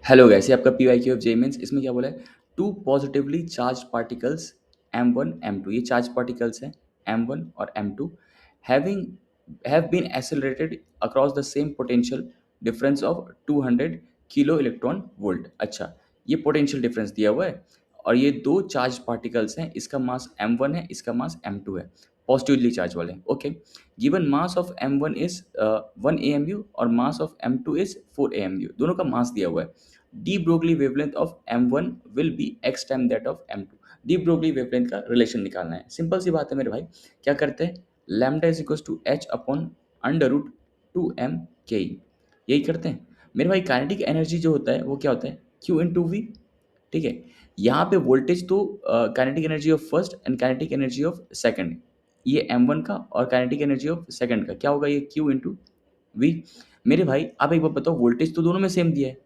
Hello guys, ये आपका PYQ of J means. इसमें क्या बोला है? To positively charge particles M1 M2, ये चार्ज पार्टिकल्स हैं M1 और M2, having have been accelerated across the same potential difference of 200 kilo electron volt. अच्छा, ये पोटेंशियल डिफरेंस दिया हुआ है और ये दो चार्ज पार्टिकल्स हैं, इसका मास M1 है, इसका मास M2 है, पॉजिटिवली चार्ज वाले। Okay, given mass of M1 is 1 AMU और mass of M2 is 4 AMU, दोनों का मास दिया हुआ है। De Broglie wavelength of M1 will be x time that of M2। De Broglie wavelength का रिलेशन निकालना है। सिंपल सी बात है मेरे भाई। क्या करते हैं? Lambda is equal to h upon under root 2m के, यही करते हैं मेरे भाई। काइनेटिक एनर्जी जो होता है वो क्या होता है? Q into v. ठीक है, यहाँ पे वोल्टेज तो kinetic energy of first and kinetic energy of second, ये M1 का, और काइनेटिक एनर्जी ऑफ सेकंड का क्या होगा? ये Q इंटू वी। मेरे भाई आप एक बार बताओ, वोल्टेज तो दोनों में सेम दिया है,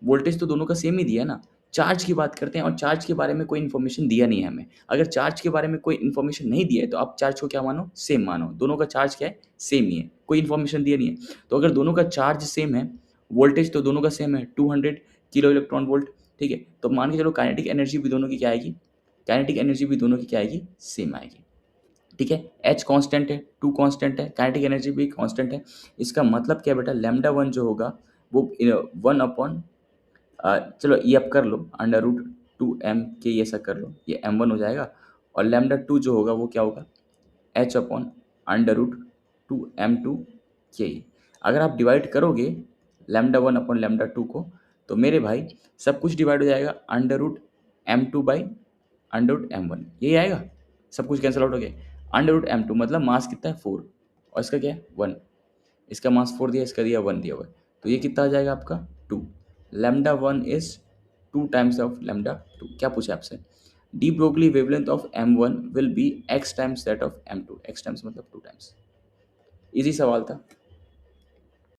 वोल्टेज तो दोनों का सेम ही दिया है ना। चार्ज की बात करते हैं और चार्ज के बारे में कोई इन्फॉर्मेशन दिया नहीं है हमें। अगर चार्ज के बारे में कोई इन्फॉर्मेशन नहीं दिया है तो आप चार्ज को क्या मानो? सेम मानो। दोनों का चार्ज क्या है? सेम ही है, कोई इन्फॉर्मेशन दिया नहीं है। तो अगर दोनों का चार्ज सेम है, वोल्टेज तो दोनों का सेम है 200 किलो इलेक्ट्रॉन वोल्ट। ठीक है, तो मान के चलो काइनेटिक एनर्जी भी दोनों की क्या आएगी? काइनेटिक एनर्जी भी दोनों की क्या आएगी? सेम आएगी। ठीक है, एच कांस्टेंट है, टू कांस्टेंट है, काइनेटिक एनर्जी भी कांस्टेंट है। इसका मतलब क्या बेटा? लैम्डा वन जो होगा वो 1 अपॉन चलो ये आप कर लो, अंडर रूट 2m के, ये ऐसा कर लो, ये M1 हो जाएगा। और लैम्डा टू जो होगा वो क्या होगा? H upon under root 2m2 के। अगर आप डिवाइड करोगे lambda one upon lambda two को, तो मेरे भाई सब कुछ डिवाइड हो जाएगा under root M2 by under root M1, यही आएगा। सब कुछ कैंसिल आउट हो गया। अंडर रूट M2 मतलब मास कितना है? 4, और इसका क्या है? 1। इसका मास 4 दिया, इसका दिया 1 दिया हुआ है, तो ये कितना आ जाएगा आपका? 2। Lambda one is 2 times of lambda two. क्या पूछा आपसे? De Broglie wavelength of M1 will be x times that of M2। X times मतलब 2 टाइम्स। इजी सवाल था।